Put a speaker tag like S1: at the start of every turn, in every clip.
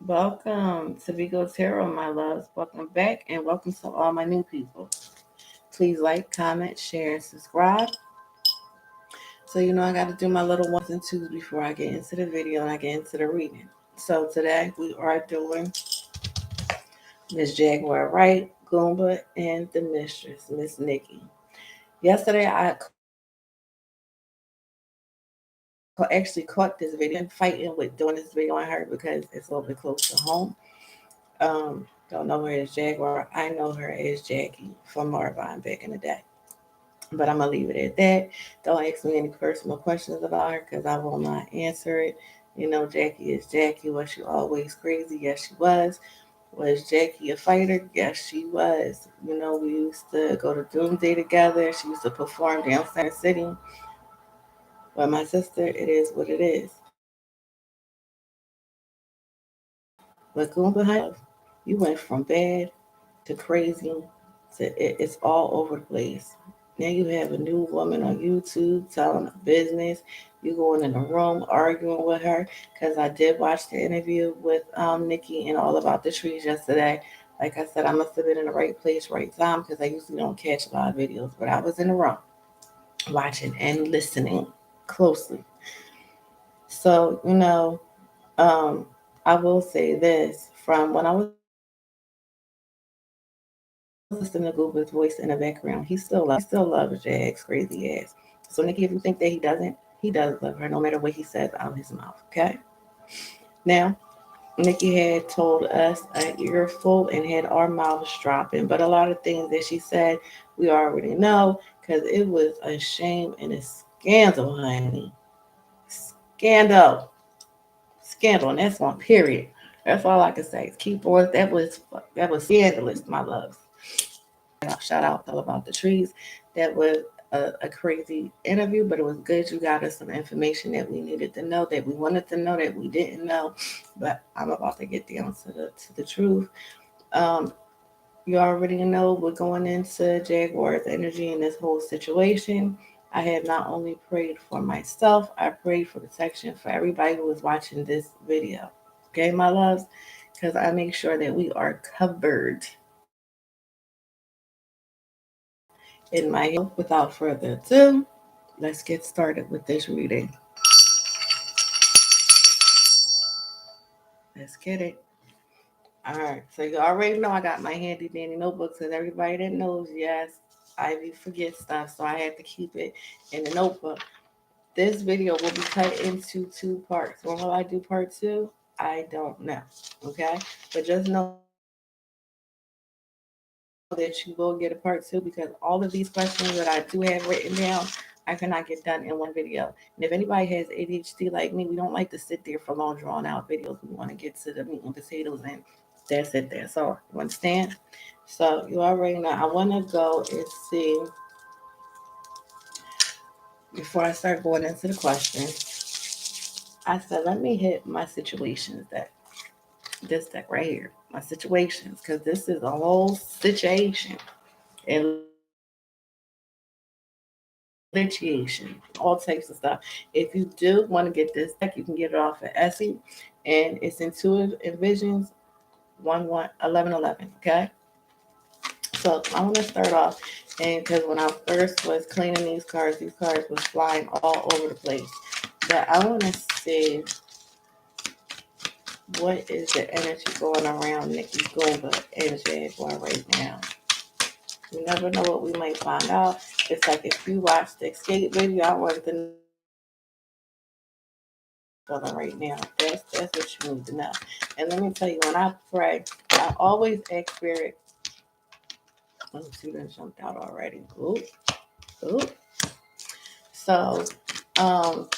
S1: Welcome to Vigo Tarot, my loves. Welcome back and welcome to all my new people. Please like, comment, share, and subscribe. So you know I got to do my little ones and twos before I get into the video and I get into the reading. So today we are doing Miss Jaguar, Wright, Goomba, and the Mistress, Miss Nikki. Yesterday I actually caught this video and fighting with doing this video on her because it's a little bit close to home. Don't know her as Jaguar. I know her as Jackie from Marvine back in the day. But I'm gonna leave it at that. Don't ask me any personal questions about her because I will not answer it. You know, Jackie is Jackie. Was she always crazy? Yes, she was. Was Jackie a fighter? Yes, she was. You know, we used to go to Doomsday together. She used to perform down Center City. But my sister, it is what it is. But Goomba, you went from bad to crazy to it's all over the place. Now you have a new woman on YouTube telling her business. You going in the room arguing with her because I did watch the interview with Nikki and all about the trees yesterday. Like I said, I must have been in the right place, right time because I usually don't catch a lot of videos, but I was in the room watching and listening closely. So, um, I will say this from when I was listening to Google's voice in the background. He still loves Jag's crazy ass. So Nikki, if you think that he doesn't, he does love her no matter what he says out of his mouth. Okay. Now, Nikki had told us an earful and had our mouths dropping, but a lot of things that she said we already know because it was a shame and a scandal, honey. Scandal, scandal, and that's one period. That's all I can say. Keyboards, that was scandalous, my loves. Shout out all about the trees. That was a crazy interview, but it was good. You got us some information that we needed to know, that we wanted to know, that we didn't know. But I'm about to get down to the truth. Um, you already know we're going into Jaguar's energy in this whole situation. I have not only prayed for myself, I prayed for protection for everybody who is watching this video. Okay, my loves, because I make sure that we are covered in my health. Without further ado, let's get started with this reading. Let's get it. All right, so you already know I got my handy dandy notebooks, and everybody that knows, yes, Ivy forgets stuff, so I had to keep it in the notebook. This video will be cut into two parts. When will I do part two? I don't know. Okay, but just know that you will get a part two because all of these questions that I do have written down, I cannot get done in one video. And if anybody has ADHD like me, we don't like to sit there for long, drawn out videos. We want to get to the meat and potatoes, and that's it there. So, you understand? So, you already know. I want to go and see, before I start going into the questions, I said, let me hit my situations deck. This deck right here. My situations, because this is a whole situation. And litigation, all types of stuff. If you do want to get this deck, you can get it off of Etsy, and it's Intuitive Envisions 1111. Okay, so I want to start off, and because when I first was cleaning these cards was flying all over the place. But I want to see what is the energy going around Nikki Goomba and Jaguar right now. You never know what we might find out. It's like if you watch the escape video, I want to know right now. That's what you need to know. And let me tell you, when I pray, I always ask Spirit. Oh, she done jumped out already. Oop, oop. So, um,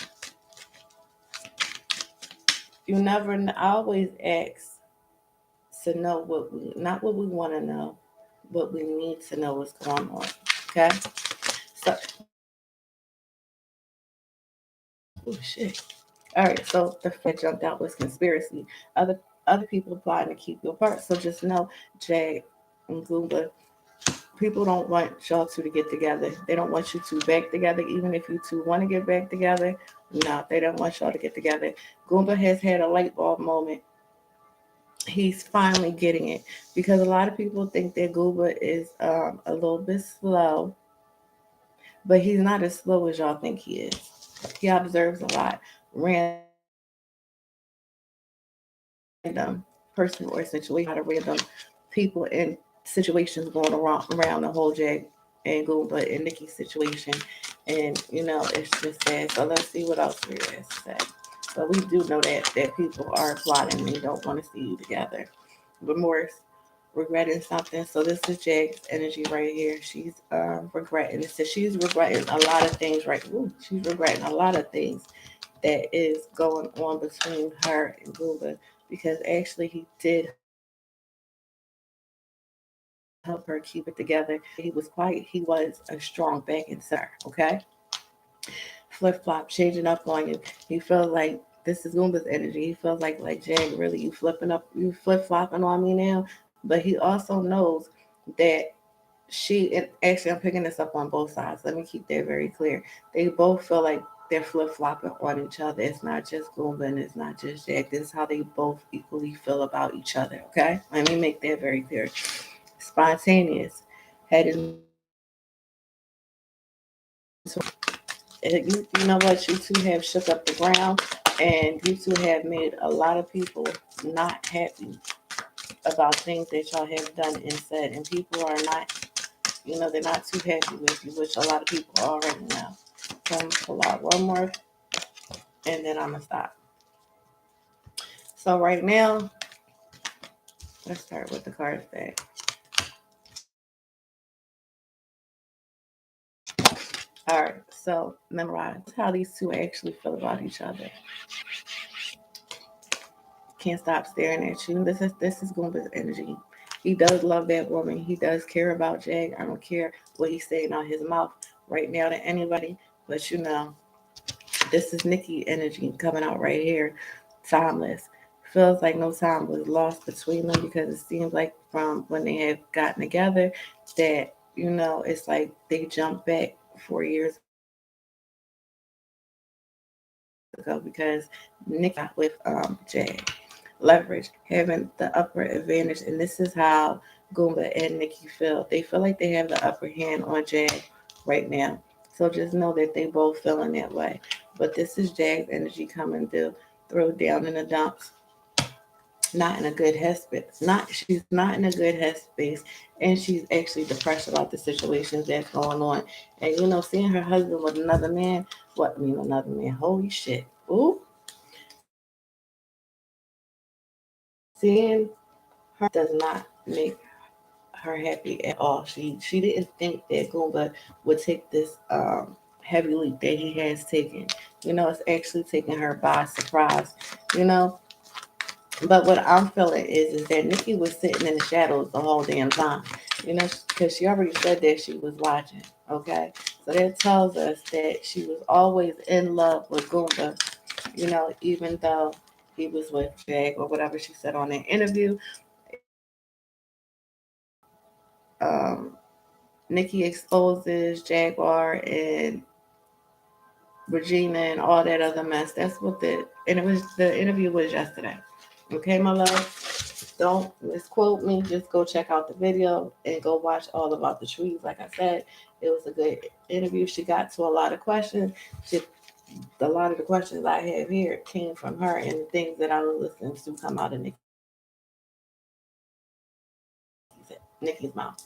S1: you never. I always ask to know what we, not what we want to know, what we need to know what's going on. Okay. So, oh shit. All right. So the first jumped out was conspiracy. Other people plotting to keep you apart. So just know, Jay and Goomba, people don't want y'all two to get together. They don't want you two back together, even if you two want to get back together. No, they don't want y'all to get together. Goomba has had a light bulb moment he's finally getting it, because a lot of people think that Gooba is a little bit slow, but he's not as slow as y'all think he is. He observes a lot, random person or situation, a lot of random people and situations going around the whole Jag and Goomba and Nikki situation. And, it's just sad. So let's see what else we has to say. But we do know that people are plotting and they don't want to see you together. Remorse, regretting something. So this is Jag's energy right here. She's regretting. It says she's regretting a lot of things right. Ooh, she's regretting a lot of things that is going on between her and Goomba, because actually he did help her keep it together. He was quiet. He was a strong backing center. Okay. Flip flop, changing up on you. He feels like this is Goomba's energy. He feels like Jag, really, you flip flopping on me now. But he also knows that and actually, I'm picking this up on both sides. Let me keep that very clear. They both feel like they're flip flopping on each other. It's not just Goomba and it's not just Jag. This is how they both equally feel about each other. Okay, let me make that very clear. Spontaneous, heading towards something. You know what? You two have shook up the ground, and you two have made a lot of people not happy about things that y'all have done and said, and people are not, they're not too happy with you, which a lot of people already know. So I'm gonna pull out one more, and then I'm gonna stop. So right now, let's start with the card back. All right, so memorize how these two actually feel about each other. Can't stop staring at you. This is Goomba's energy. He does love that woman. He does care about Jag. I don't care what he's saying out his mouth right now to anybody, but this is Nikki energy coming out right here. Timeless. Feels like no time was lost between them, because it seems like from when they have gotten together that, it's like they jumped back 4 years ago, because Nikki with Jag. Leverage, having the upper advantage. And this is how Goomba and Nikki feel. They feel like they have the upper hand on Jag right now. So just know that they both feeling that way. But this is Jag's energy coming throw down in the dumps. Not in a good headspace. She's not in a good headspace, and she's actually depressed about the situations that's going on. And seeing her husband with another man, another man? Holy shit! Ooh, seeing her does not make her happy at all. She didn't think that Goomba would take this heavy leap that he has taken. It's actually taking her by surprise. You know, but what I'm feeling is that Nikki was sitting in the shadows the whole damn time. Because she already said that she was watching. Okay, so that tells us that she was always in love with Goomba. Even though he was with Jag or whatever she said on that interview. Nikki exposes Jaguar and Regina and all that other mess. That's what the interview was yesterday. Okay, my love. Don't misquote me. Just go check out the video and go watch all about the trees. Like I said, it was a good interview. She got to a lot of questions. A lot of the questions I have here came from her, and the things that I was listening to come out of Nikki's mouth.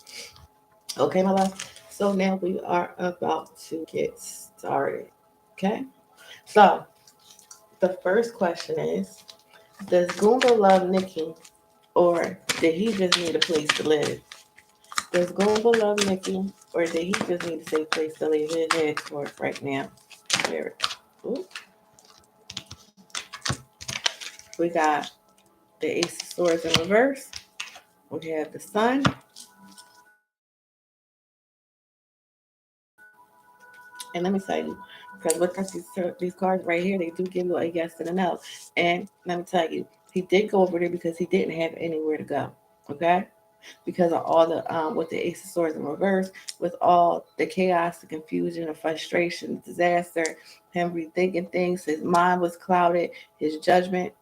S1: Okay, my love. So now we are about to get started. Okay. So the first question is, does Goomba love Nikki, or did he just need a place to live? Does Goomba love Nikki, or did he just need a safe place to live? His head towards right now. Here. Ooh. We got the Ace of Swords in reverse. We have the Sun. And let me tell you, because with these cards right here, they do give you a yes and a no. And let me tell you, he did go over there because he didn't have anywhere to go. Okay? Because of all the with the Ace of Swords in reverse, with all the chaos, the confusion, the frustration, the disaster, him rethinking things, his mind was clouded, his judgment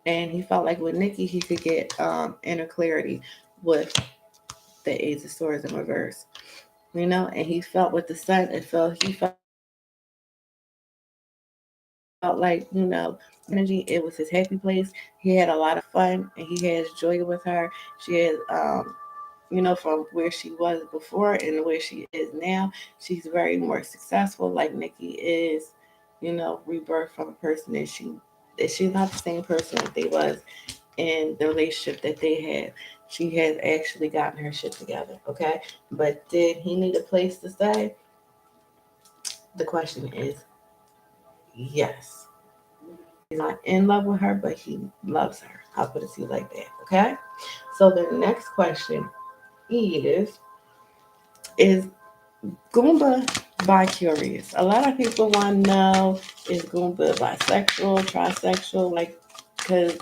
S1: And he felt like with Nikki, he could get inner clarity with the Ace of Swords in reverse. And he felt with the Sun, he felt like, energy, it was his happy place. He had a lot of fun and he has joy with her. She has, from where she was before and where she is now, she's very more successful. Like Nikki is, rebirth from a person that she's not the same person that they was in the relationship that they had. She has actually gotten her shit together, okay? But did he need a place to stay? The question is yes. He's not in love with her, but he loves her. I'll put it to you like that, okay? So the next question is Goomba bi-curious? A lot of people want to know, is Goomba bisexual, trisexual? Like, because,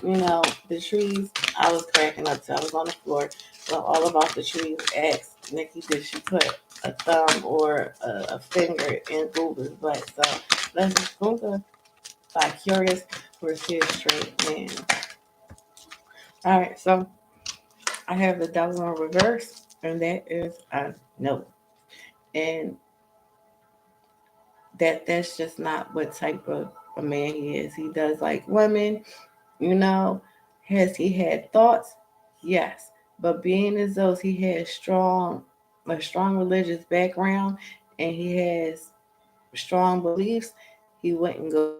S1: the trees, I was cracking up. So I was on the floor. So all about the trees asked Nikki, did she put a thumb or a finger in Goomba's butt? So let's just Goomba bi-curious versus straight man. All right, so I have the devil in reverse, and that is a no. And that's just not what type of a man he is. He does like women, you know. Has he had thoughts? Yes. But being as though he has a strong religious background and he has strong beliefs, he wouldn't go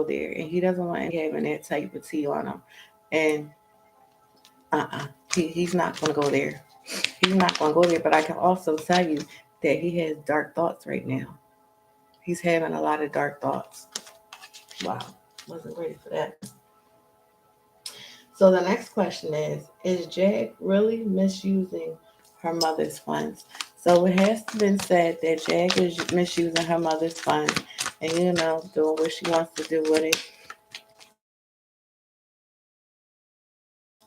S1: there. And he doesn't want anybody having that type of tea on him. And he's not going to go there. He's not going to go there. But I can also tell you that he has dark thoughts right now. He's having a lot of dark thoughts. Wow, wasn't ready for that. So the next question is Jag really misusing her mother's funds? So it has been said that Jag is misusing her mother's funds and, doing what she wants to do with it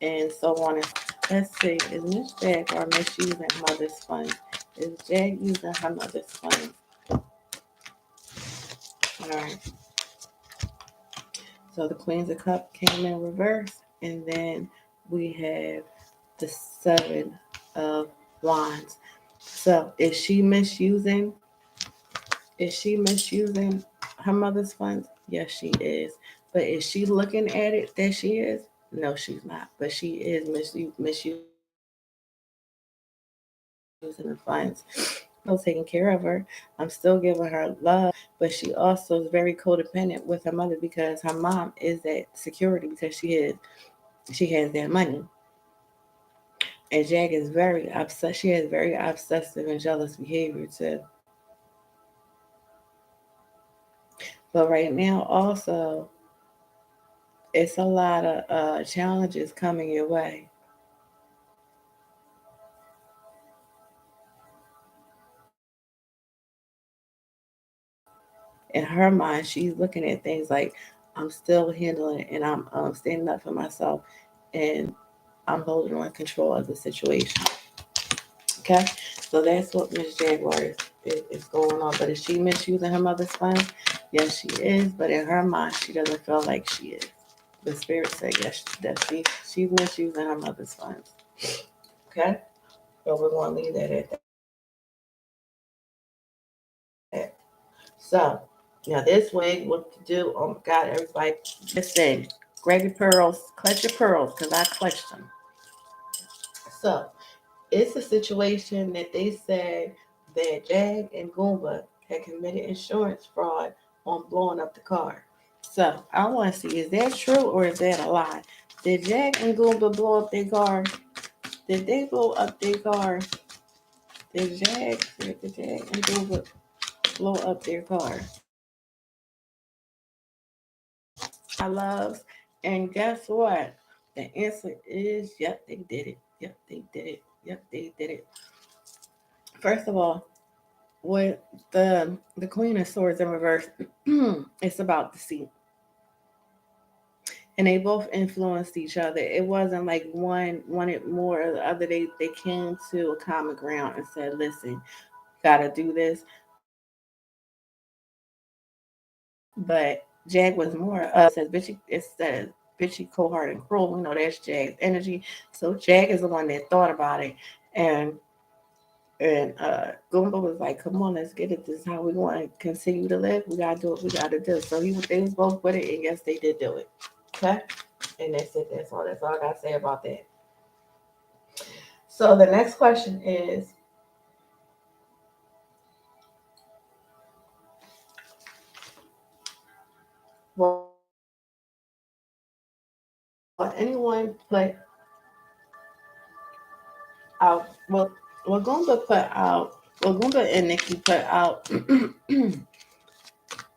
S1: and so on. Let's see, is Miss Jaguar misusing her mother's funds? Is Jag using her mother's funds? All right. So the Queens of Cups came in reverse, and then we have the Seven of Wands. So is she misusing? Is she misusing her mother's funds? Yes, she is. But is she looking at it that she is? No, she's not. But she is misusing the funds. I'm still taking care of her. I'm still giving her love, but she also is very codependent with her mother because her mom is that security because she has that money. And Jag is very upset. She has very obsessive and jealous behavior too. But right now, also, it's a lot of challenges coming your way. In her mind, she's looking at things like, I'm still handling it and I'm standing up for myself and I'm holding on control of the situation. Okay? So that's what Miss Jaguar is going on. But is she misusing her mother's funds? Yes, she is. But in her mind, she doesn't feel like she is. The spirit said yes, that she's misusing her mother's funds. Okay? So we're going to leave that at that. So now this wig, what to do? Oh my God, everybody, listen, grab your pearls, clutch your pearls, because I clutched them. So it's a situation that they said that Jag and Goomba had committed insurance fraud on blowing up the car. So I want to see, is that true or is that a lie? Did Jag and Goomba blow up their car? Did they blow up their car? Did Jag and Goomba blow up their car? My loves. And guess what? The answer is yep, they did it. Yep, they did it. Yep, they did it. First of all, with the Queen of Swords in reverse, it's about deceit. And they both influenced each other. It wasn't like one wanted more or the other. They came to a common ground and said, listen, gotta do this. But Jag was more it says bitchy, cold hearted, and cruel. We know that's Jag's energy. So Jag is the one that thought about it, and Goomba was like, "Come on, let's get it. This is how we want to continue to live. We gotta do what we gotta do." So they was both with it, and yes, they did do it. Okay, and that's it. That's all. That's all I gotta say about that. So the next question is, will anyone put out? Will Goomba put out? Will Goomba and Nikki put out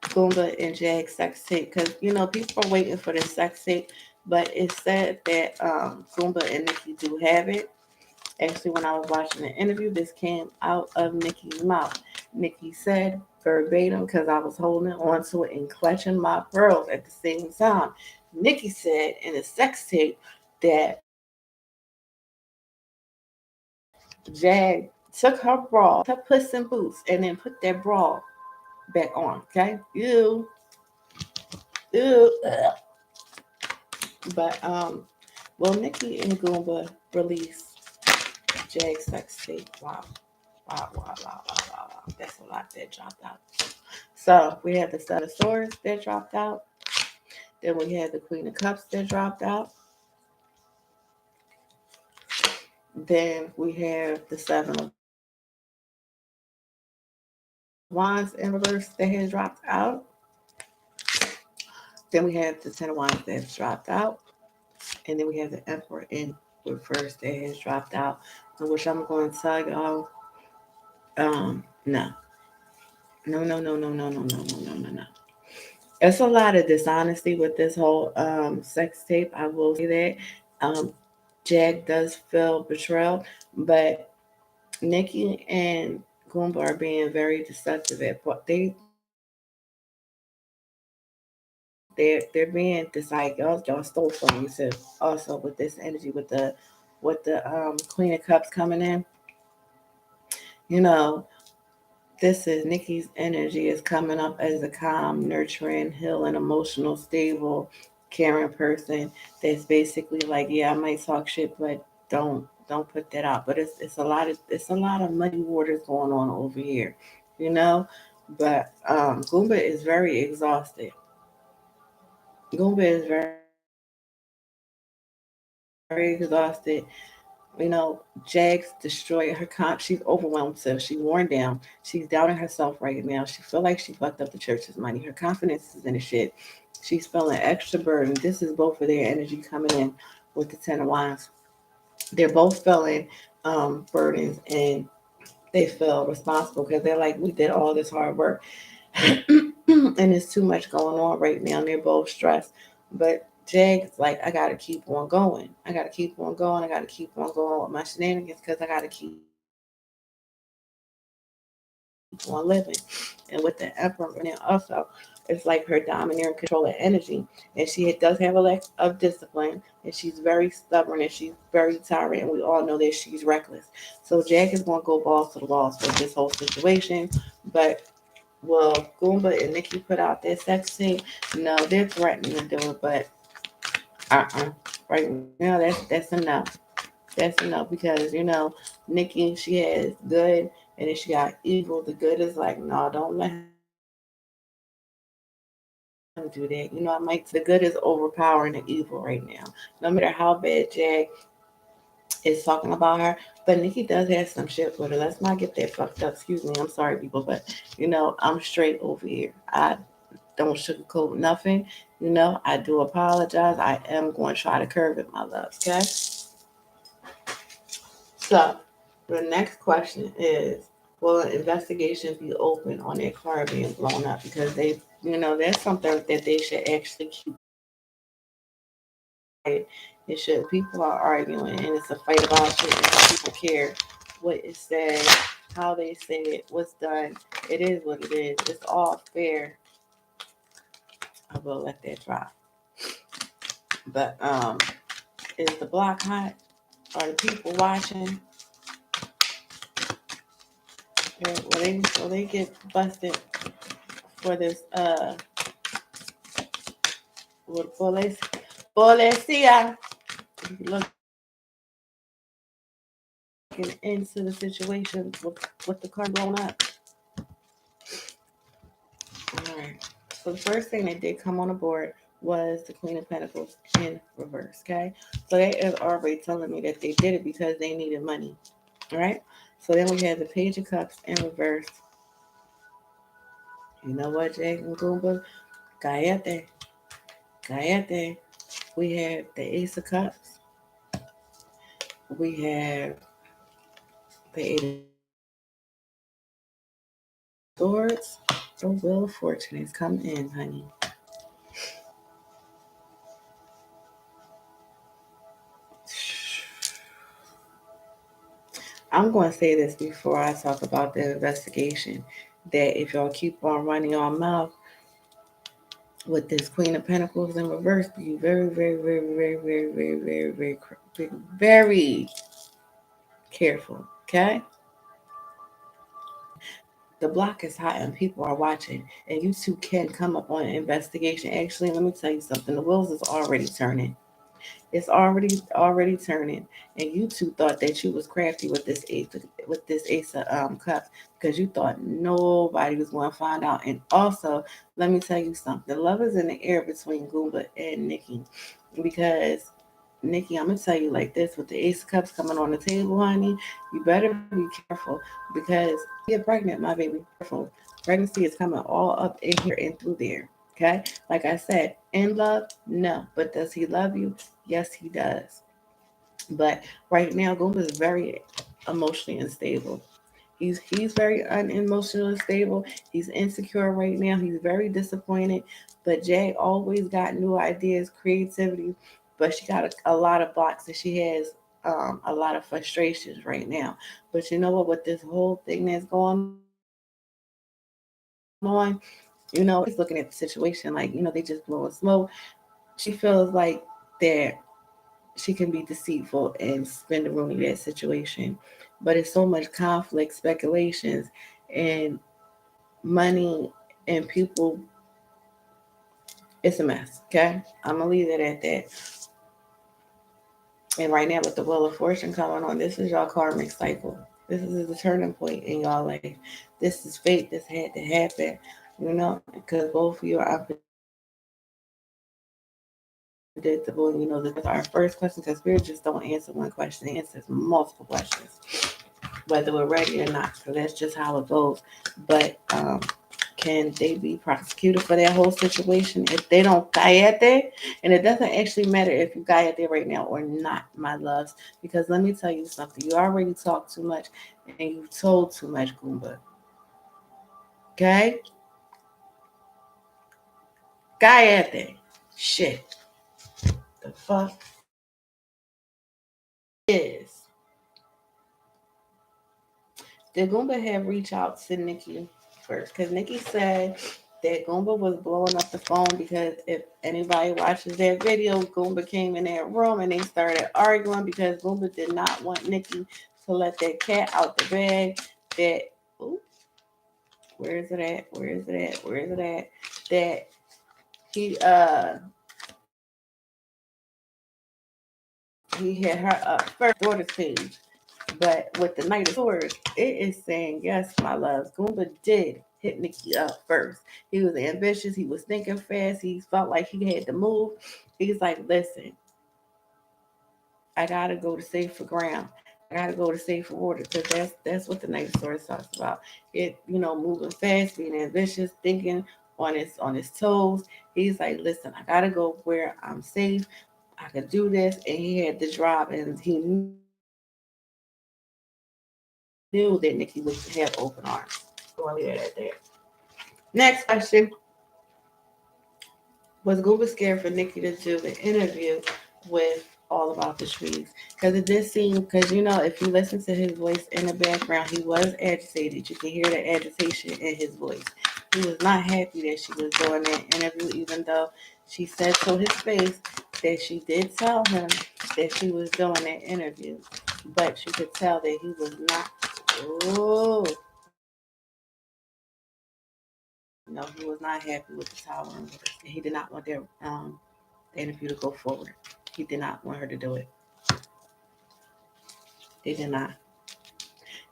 S1: Goomba and Jag sex tape? Because people are waiting for the sex tape, but it said that Goomba and Nikki do have it. Actually, when I was watching the interview, this came out of Nikki's mouth. Nikki said verbatim, because I was holding on to it and clutching my pearls at the same time. Nikki said in the sex tape that Jag took her bra, her puss in boots, and then put that bra back on. Okay, ew. Ugh. But well, Nikki and Goomba released Jag sex tape. Wow. Wow, wow, wow, wow, wow, wow. That's a lot that dropped out. So we had the Seven of Swords that dropped out. Then we had the Queen of Cups that dropped out. Then we have the Seven of Wands in reverse that has dropped out. Then we have the Ten of Wands that has dropped out. And then we have the Emperor in reverse that has dropped out. Which I'm going to tell y'all, no. No, no, no, no, no, no, no, no, no, no, no. It's a lot of dishonesty with this whole sex tape. I will say that. Jag does feel betrayal, but Nikki and Goomba are being very deceptive at what they're being just like y'all stole from me too. Also with this energy with the Queen of Cups coming in, you know, this is Nikki's energy is coming up as a calm, nurturing, healing, emotional, stable, caring person that's basically like, yeah, I might talk shit, but don't put that out. But it's a lot of muddy waters going on over here, you know. But Goomba is very exhausted. Goomba is very exhausted. Jags destroyed her comp. She's overwhelmed. So she's worn down. She's doubting herself right now. She feel like she fucked up the church's money. Her confidence is in the shit. She's feeling extra burden. This is both of their energy coming in with the Ten of Wands. They're both feeling burdens, and they feel responsible because they're like, we did all this hard work, and there's too much going on right now. And they're both stressed, but Jag's like, I gotta keep on going. I gotta keep on going. I gotta keep on going with my shenanigans because I gotta keep on living. And with the Emperor, and then also, it's like her domineering, controlling energy, and she does have a lack of discipline, and she's very stubborn, and she's very tyrant, and we all know that she's reckless. So Jag is going to go balls to the walls with this whole situation, but will Goomba and Nikki put out their sex tape? No, they're threatening to do it, but right now that's enough. That's enough because Nikki, she has good, and then she got evil. The good is like, no, don't let him do that. I might the good is overpowering the evil right now. No matter how bad Jag is talking about her, but Nikki does have some shit with her. Let's not get that fucked up. Excuse me. I'm sorry, people, but I'm straight over here. I don't sugarcoat nothing. I do apologize. I am going to try to curve it, my love. Okay. So the next question is, will an investigation be open on their car being blown up? Because that's something that they should actually keep quiet. It should. People are arguing, and it's a fight about shit, and people care what is said, how they say it, what's done. It is what it is. It's all fair. I will let that drop. But is the block hot? Are the people watching? Will they get busted for this Policia. Looking into the situation with the car blown up. All right. So the first thing that did come on the board was the Queen of Pentacles in reverse. Okay. So they is already telling me that they did it because they needed money. All right. So then we had the Page of Cups in reverse. You know what, Jake and Goomba? Cállate. Cállate. We have the Ace of Cups. We have the Eight of Swords. The Wheel of Fortune has come in, honey. I'm going to say this before I talk about the investigation, that if y'all keep on running your mouth with this Queen of Pentacles in reverse, be very, very, very, very, very, very, very, very, very, very careful. Okay? The block is hot and people are watching, and you two can come up on an investigation. Actually, let me tell you something. The wheels is already turning. It's already turning, and you two thought that you was crafty with this ace of cups because you thought nobody was going to find out. And also, let me tell you something: love is in the air between Goomba and Nikki, because Nikki, I'm gonna tell you like this: with the ace of cups coming on the table, honey, you better be careful because you get pregnant, my baby. Careful, pregnancy is coming all up in here and through there. Okay, like I said, in love, no, but does he love you? Yes, he does. But right now, Goomba is very emotionally unstable. He's very unemotionally stable. He's insecure right now. He's very disappointed. But Jay always got new ideas, creativity, but she got a lot of blocks and she has a lot of frustrations right now. But you know what? With this whole thing that's going on, he's looking at the situation like, they just blowing smoke. She feels like that she can be deceitful and spin the rooney that situation. But it's so much conflict, speculations, and money and people. It's a mess. Okay, I'm gonna leave it at that. And right now, with the Wheel of Fortune coming on, this is y'all karmic cycle. This is the turning point in y'all life. This is fate. This had to happen. Because both of you are unpredictable. This is our first question because Spirit just don't answer one question; it answers multiple questions, whether we're ready or not. So that's just how it goes. But can they be prosecuted for that whole situation if they don't cállate? And it doesn't actually matter if you cállate right now or not, my loves, because let me tell you something. You already talked too much and you told too much, Goomba. Okay? Cállate. Shit. The fuck is. Did Goomba have reach out to Nikki first? Because Nikki said that Goomba was blowing up the phone because if anybody watches that video, Goomba came in that room and they started arguing because Goomba did not want Nikki to let that cat out the bag. That, ooh, where is it at? Where is it at? Where is it at? That he had her up first daughter's page. But with the Knight of Swords, it is saying, yes, my loves, Goomba did hit Nikki up first. He was ambitious. He was thinking fast. He felt like he had to move. He's like, listen, I got to go to safer ground. I got to go to safer water because that's what the Knight of Swords talks about. It, moving fast, being ambitious, thinking on his toes. He's like, listen, I got to go where I'm safe. I could do this. And he had the drive and he knew that Nikki would have open arms. So I'll leave that at that. Next question. Was Google scared for Nikki to do the interview with All About the Trees? Because it did seem, because if you listen to his voice in the background, he was agitated. You can hear the agitation in his voice. He was not happy that she was doing that interview, even though she said to his face that she did tell him that she was doing that interview. But you could tell that he was not. Oh, no, he was not happy with the tower, and he did not want their the interview to go forward. He did not want her to do it. They did not.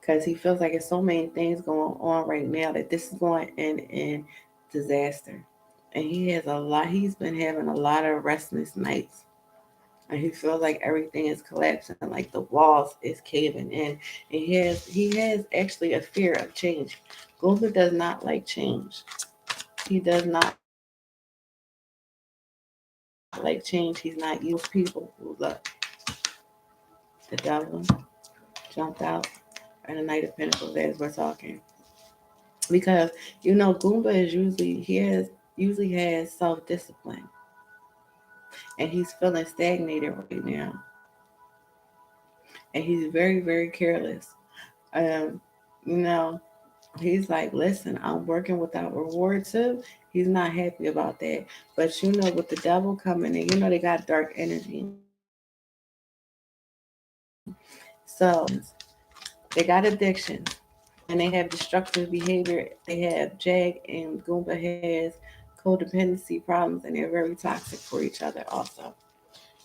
S1: Because he feels like there's so many things going on right now that this is going in disaster. And he has a lot, he's been having a lot of restless nights. And he feels like everything is collapsing, like the walls is caving in. And he has actually a fear of change. Goomba does not like change. He does not like change. He's not used to people who look. The devil jumped out in the Knight of Pentacles as we're talking. Because Goomba is usually has self-discipline, and he's feeling stagnated right now, and he's very, very careless. Um, you know, he's like, listen, I'm working without reward too. He's not happy about that. But with the devil coming in, they got dark energy. So they got addictions and they have destructive behavior. They have and Goomba has codependency problems, and they're very toxic for each other also.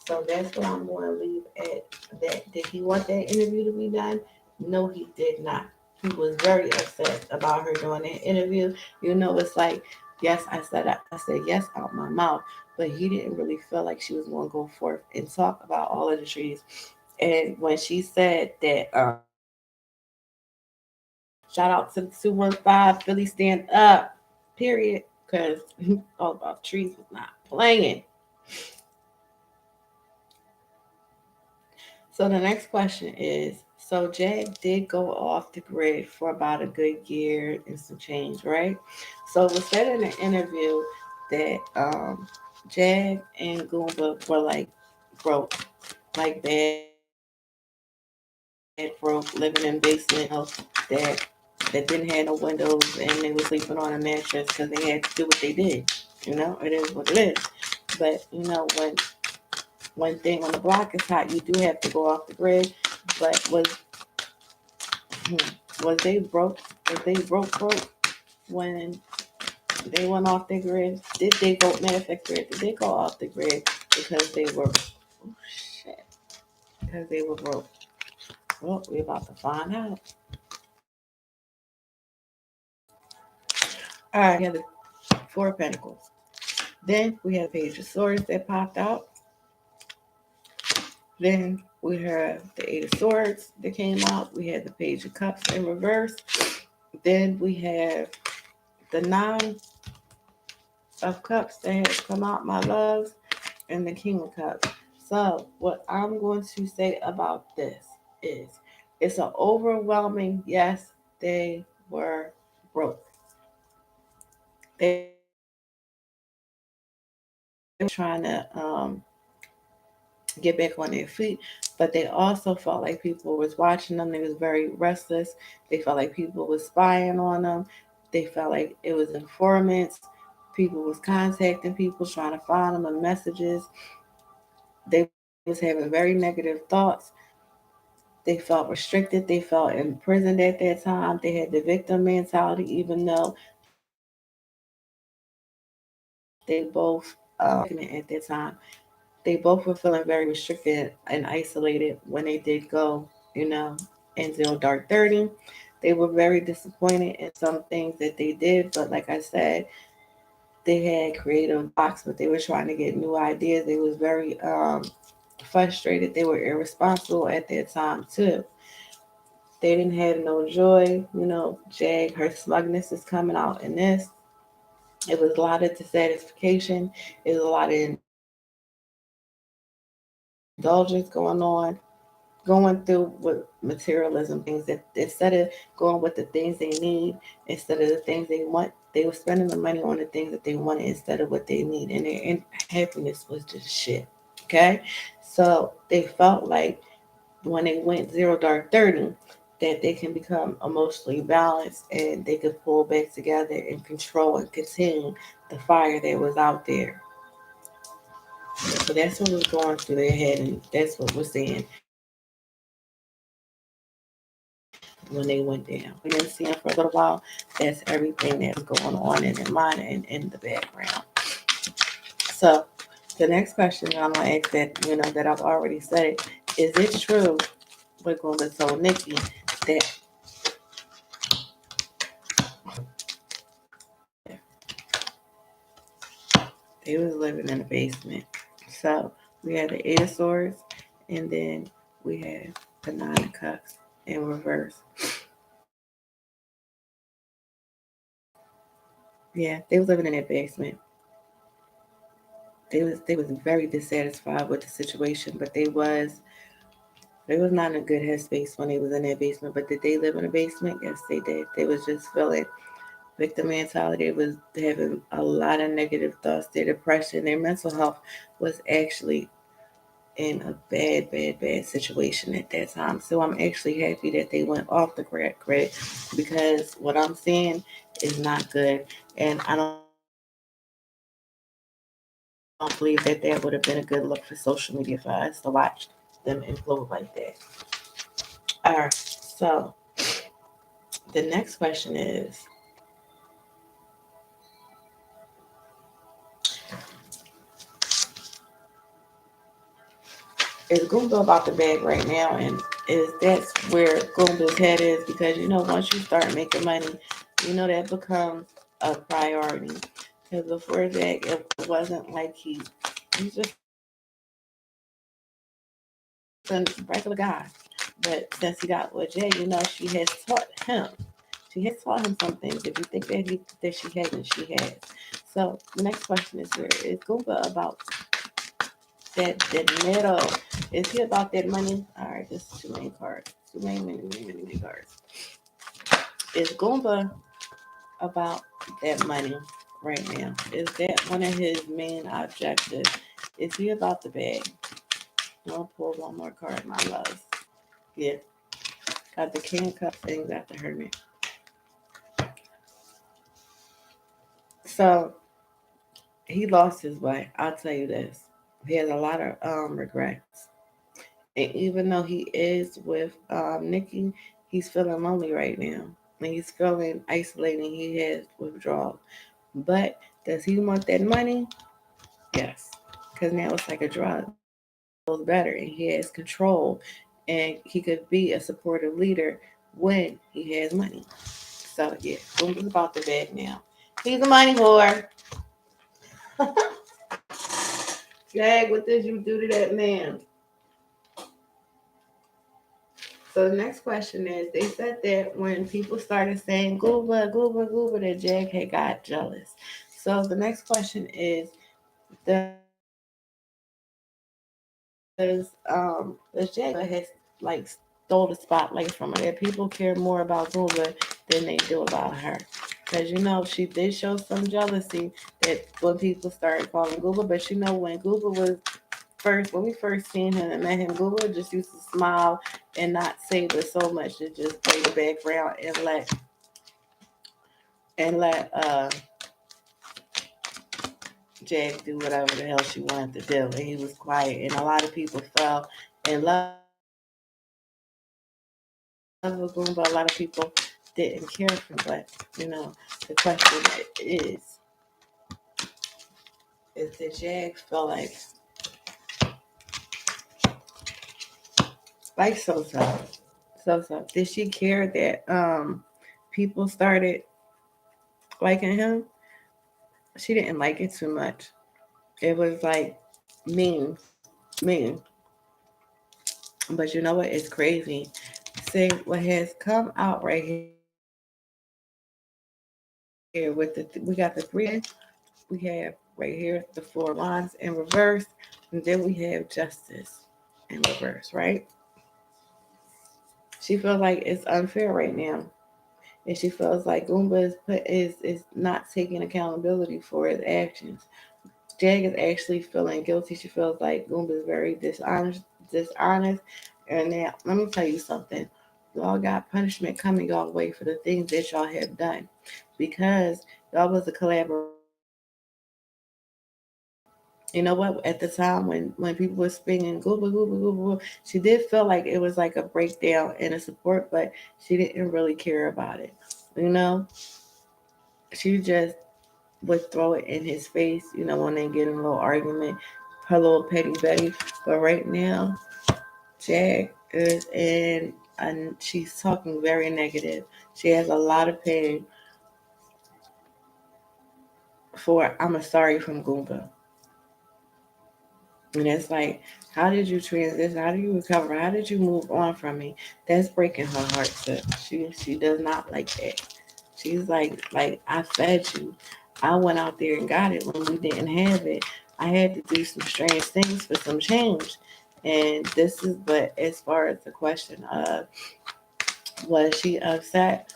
S1: So that's what I'm going to leave at that. Did he want that interview to be done? No, he did not. He was very upset about her doing that interview. It's like, yes, I said yes out my mouth, but he didn't really feel like she was going to go forth and talk about all of the trees. And when she said that, shout out to the 215 Philly stand up, period, because all about trees was not playing. So the next question is, so Jag did go off the grid for about a good year and some change, right? So it was said in the interview that Jag and Goomba were like broke, like bad broke, living in basement that that didn't have no windows, and they were sleeping on a mattress because they had to do what they did. It is what it is. But when the block is hot, you do have to go off the grid. But was they broke? Was they broke when they went off the grid? Did they go? Matter of fact, did they go off the grid because they were? Oh shit! Because they were broke. Well, we're about to find out. All right, we have the Four of Pentacles. Then we have Page of Swords that popped out. Then we have the Eight of Swords that came out. We had the Page of Cups in reverse. Then we have the Nine of Cups that has come out, my loves, and the King of Cups. So what I'm going to say about this is it's an overwhelming yes, they were broke. They were trying to get back on their feet, but they also felt like people was watching them. They was very restless. They felt like people was spying on them. They felt like it was informants. People was contacting people, trying to find them in messages. They was having very negative thoughts. They felt restricted. They felt imprisoned at that time. They had the victim mentality, even though they both at that time. They both were feeling very restricted and isolated when they did go, in Zero Dark 30. They were very disappointed in some things that they did, but like I said, they had creative blocks, but they were trying to get new ideas. They was very frustrated. They were irresponsible at that time too. They didn't have no joy. Jag, her smugness is coming out in this. It was a lot of dissatisfaction. It was a lot of indulgence going on, going through with materialism things that instead of going with the things they need, instead of the things they want, they were spending the money on the things that they wanted instead of what they need, and their happiness was just shit. Okay, so they felt like when they went Zero Dark 30 that they can become emotionally balanced and they could pull back together and control and contain the fire that was out there. So that's what was going through their head, and that's what we're seeing when they went down. We didn't see them for a little while. That's everything that was going on in their mind and in the background. So the next The next question that I'm gonna ask that that I've already said it, is it true what Goomba told Nikki that they was living in the basement? So we had the Eight of Swords, and then we had the Nine of Cups in reverse. Yeah, they was living in that basement. They was very dissatisfied with the situation, but they was not in a good headspace when they was in that basement. But did they live in a basement? Yes, they did. They was just feeling victim mentality. They was having a lot of negative thoughts. Their depression, their mental health was actually in a bad, bad, bad situation at that time. So I'm actually happy that they went off the grid because what I'm seeing is not good. And I don't believe that that would have been a good look for social media for us to watch them implode like that. All right. So the next question is Goomba about the bag right now, and is that's where Goomba's head is because once you start making money, that becomes a priority. Because before that, it wasn't like he's just a regular guy. But since he got with Jay, she has taught him. She has taught him some things. If you think that she hasn't, she has. So the next question is where is Goomba about that middle? Is he about that money? All right, this is too many cards. Too many cards. Is Goomba about that money right now? Is that one of his main objectives? Is he about the bag? I'll pull one more card, my loves. Yeah, got the King of Cups and got the Hermit. So he lost his way. I'll tell you this. He has a lot of regrets. And even though he is with Nikki, he's feeling lonely right now. And he's feeling isolated. He has withdrawal. But does he want that money? Yes. Because now it's like a drug. Feels better and he has control. And he could be a supportive leader when he has money. So yeah, Goomba's about the bag now. He's a money whore. Jag, what did you do to that man? So the next question is, they said that when people started saying Gooba, Gooba, Gooba, that Jag had got jealous. So the next question is, does Jag has like stole the spotlight from her? That people care more about Gooba than they do about her. Because she did show some jealousy that when people started calling Gooba, but when Gooba was when we first seen him and met him, Google just used to smile and not say but so much to just play the background and let Jag do whatever the hell she wanted to do. And he was quiet. And a lot of people fell in love with Goomba. A lot of people didn't care for him. But, the question is did Jag feel like so did she care that people started liking him? She didn't like it too much. It was like mean, mean. But you know what? It's crazy. See what has come out right here with we got the three. We have right here the Four Wands in reverse, and then we have Justice in reverse. Right? She feels like it's unfair right now, and she feels like Goomba is not taking accountability for his actions. Jag is actually feeling guilty. She feels like Goomba is very dishonest. And now, let me tell you something. Y'all got punishment coming y'all way for the things that y'all have done. Because y'all was a collaboration. You know what? At the time when people were speaking Gooba, Gooba, Gooba, Gooba, she did feel like it was like a breakdown in a support, but she didn't really care about it. You know? She just would throw it in his face, when they get in a little argument. her little petty Betty. But right now, Jag is in, and she's talking very negative. She has a lot of pain for "I'm a sorry" from Goomba. And it's like, how did you transition? How do you recover? How did you move on from me? That's breaking her heart. So she does not like that. She's like I fed you. I went out there and got it when we didn't have it. I had to do some strange things for some change. And this is, but as far as the question of was she upset?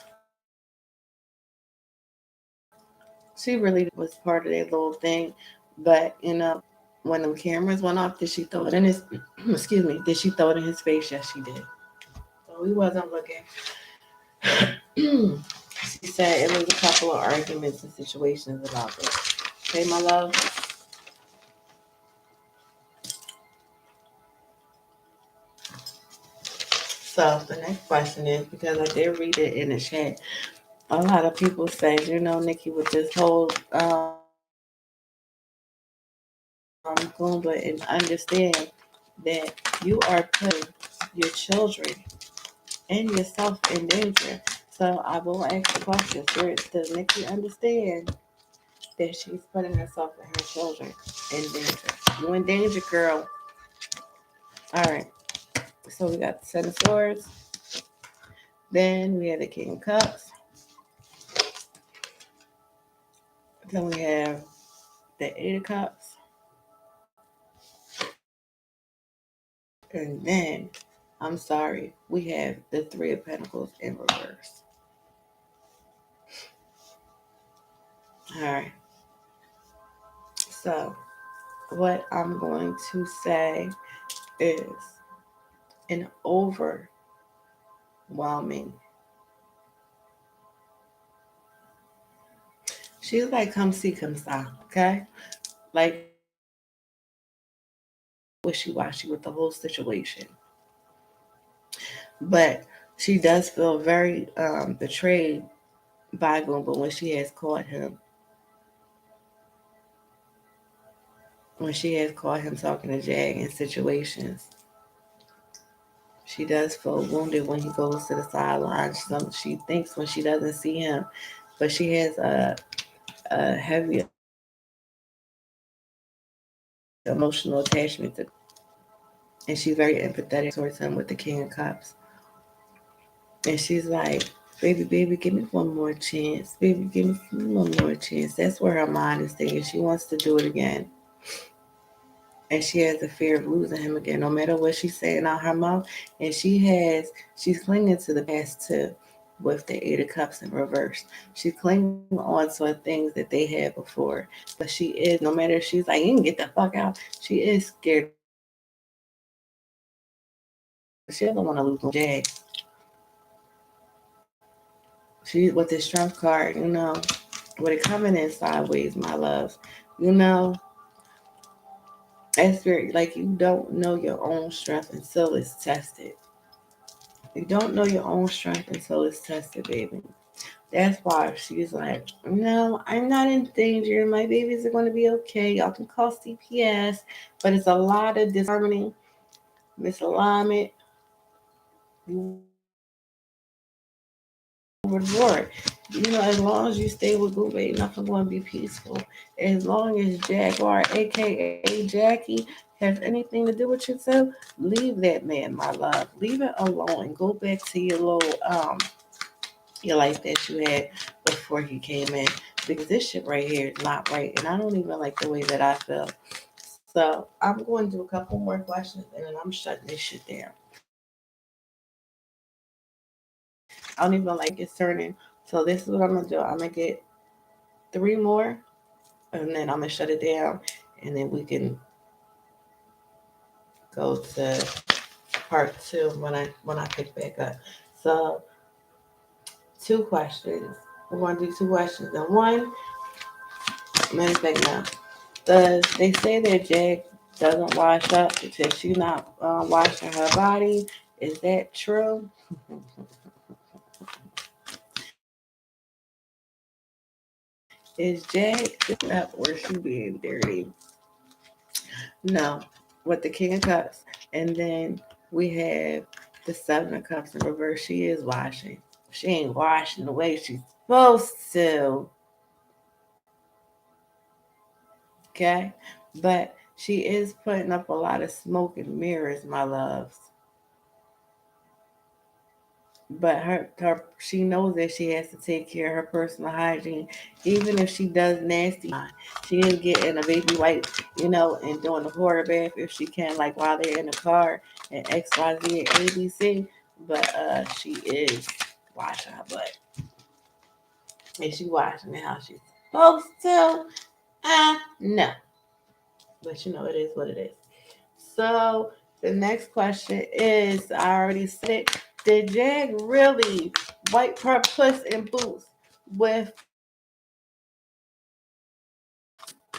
S1: She really was part of that little thing. But when the cameras went off, did she throw it in his excuse me, did she throw it in his face? Yes, she did. So we wasn't looking. She said it was a couple of arguments and situations about this. Okay, my love. So the next question is, because I did read it in the chat, a lot of people say, Nikki, with this whole Goomba, and understand that you are putting your children and yourself in danger. So I will ask the question, does Nikki understand that she's putting herself and her children in danger? You in danger, girl. All right. So we got the Seven of Swords. Then we have the King of Cups. Then we have the Eight of Cups. And then, I'm sorry, we have the Three of Pentacles in reverse. All right. So, what I'm going to say is an overwhelming. She's like, come see, come stop, okay? Like, wishy-washy with the whole situation. But she does feel very betrayed by Goomba when she has caught him talking to Jag in situations. She does feel wounded when he goes to the sidelines. She thinks when she doesn't see him, but she has a heavy emotional attachment to, and she's very empathetic towards him with the King of Cups. And she's like, baby, give me one more chance. Baby, give me one more chance. That's where her mind is thinking. She wants to do it again. And she has the fear of losing him again, no matter what she's saying out her mouth. And she's clinging to the past too, with the Eight of Cups in reverse. She's clinging on to things that they had before. But she is, no matter, she's like, you can get the fuck out. She is scared. She doesn't want to lose Jag. She, with the strength card, with it coming in sideways, my love, you know, that's very, like, you don't know your own strength until it's tested. You don't know your own strength until it's tested, baby. That's why she's like, no, I'm not in danger. My babies are going to be okay. Y'all can call CPS. But it's a lot of disharmony, misalignment. You reward. As long as you stay with Goomba, ain't nothing going to be peaceful. As long as Jaguar, aka Jackie, has anything to do with yourself, leave that man, my love. Leave it alone and go back to your life that you had before he came in. Because this shit right here is not right. And I don't even like the way that I feel. So I'm going to do a couple more questions and then I'm shutting this shit down. I don't even like it's turning. So this is what I'm gonna do. I'm gonna get three more and then I'm gonna shut it down and then we can go to part two when I pick back up. So two questions. We're gonna do two questions. And one, matter of fact now. They say that Jag doesn't wash up because she's not washing her body. Is that true? Is Jag up or she being dirty? No, with the King of Cups. And then we have the Seven of Cups in reverse. She is washing. She ain't washing the way she's supposed to. Okay? But she is putting up a lot of smoke and mirrors, my loves. But she knows that she has to take care of her personal hygiene, even if she does nasty. She is getting a baby wipe, and doing the water bath if she can, like while they're in the car and XYZ and ABC. But she is washing her butt, and she washing it how she's supposed to. No, but it is what it is. So the next question is, I already said it. Did Jag really wipe her puss in boots with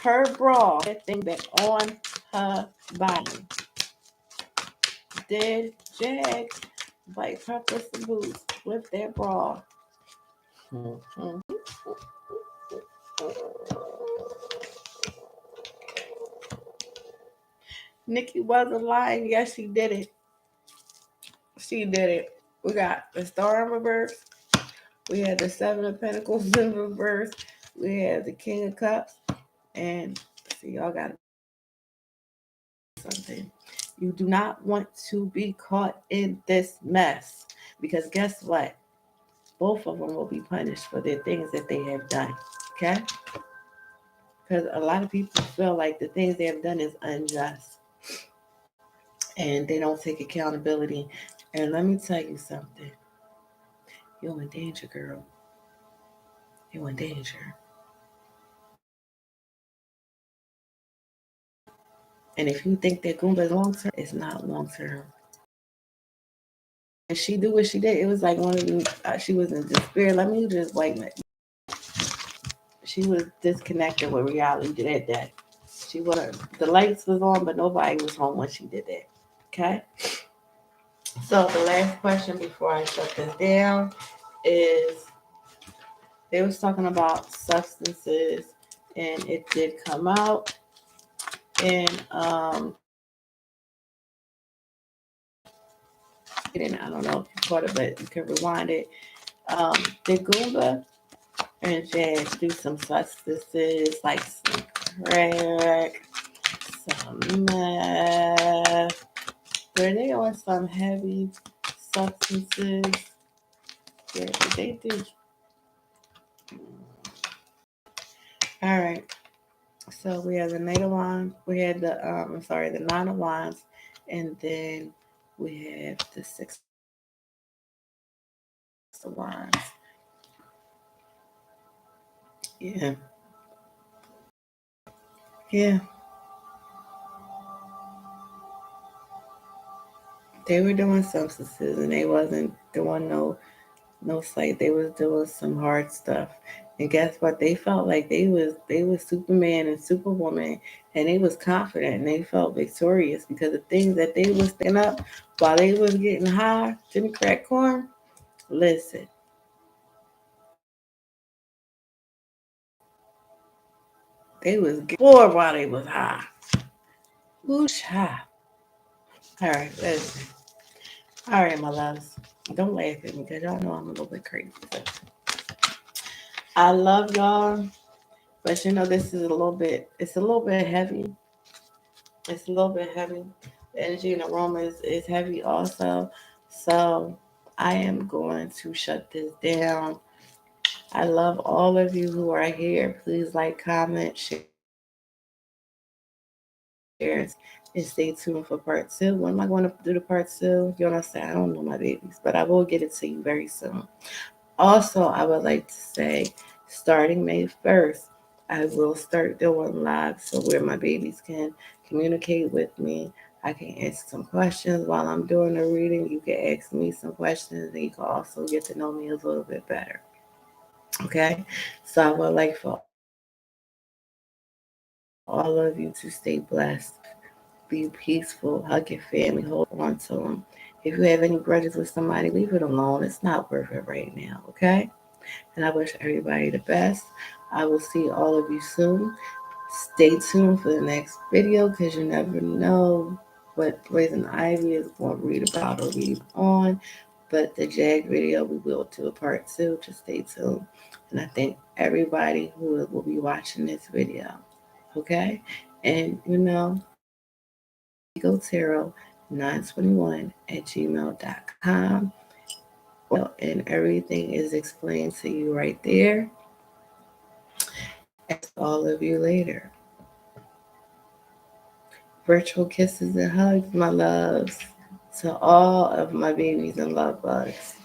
S1: her bra, that thing back on her body? Did Jag wipe her puss in boots with that bra? Mhm. Nikki wasn't lying. Yes, she did it. She did it. We got the star in reverse. We had the Seven of Pentacles in reverse. We had the King of Cups. And see, y'all got something. You do not want to be caught in this mess. Because guess what? Both of them will be punished for their things that they have done. Okay? Because a lot of people feel like the things they have done is unjust. And they don't take accountability. And let me tell you something. You're in danger, girl. You're in danger. And if you think that Goomba is long term, it's not long term. And she do what she did. It was like one of them. She was in despair. Let me just wait. She was disconnected with reality that day. She was the lights was on, but nobody was home when she did that. Okay. So the last question before I shut this down is, they was talking about substances, and it did come out, and and I don't know if you caught it, but you can rewind it. Did Goomba and Jazz do some substances like some crack, some meth? Were they on some heavy substances? Yeah, they do. All right. So we have the Knight of Wands. We had the Nine of Wands, and then we have the Six of Wands. Yeah, yeah. They were doing substances, and they wasn't doing no sight. They was doing some hard stuff. And guess what? They felt like they was Superman and Superwoman, and they was confident and they felt victorious because the things that they was picking up while they was getting high, Jimmy Crack Corn. Listen, they was getting bored while they was high. Who's high? All right, listen. All right, my loves. Don't laugh at me because y'all know I'm a little bit crazy. So I love y'all, but this is a little bit. It's a little bit heavy. It's a little bit heavy. The energy in the room is heavy also. So I am going to shut this down. I love all of you who are here. Please like, comment, share, and stay tuned for part two. When am I going to do the part two? You know what I'm saying? I don't know my babies, but I will get it to you very soon. Also, I would like to say, starting May 1st, I will start doing live so where my babies can communicate with me. I can answer some questions while I'm doing the reading. You can ask me some questions, and you can also get to know me a little bit better. Okay? So I would like for all of you to stay blessed, be peaceful, hug your family, hold on to them. If you have any grudges with somebody, leave it alone. It's not worth it right now. Okay? And I wish everybody the best. I will see all of you soon. Stay tuned for the next video because you never know what Poison Ivy is going to read about or read on. But the Jag video, we will do a part 2. Just stay tuned. And I thank everybody who will be watching this video. Okay? And, egotarot921@gmail.com. And everything is explained to you right there. And all of you later. Virtual kisses and hugs, my loves, to all of my babies and love bugs.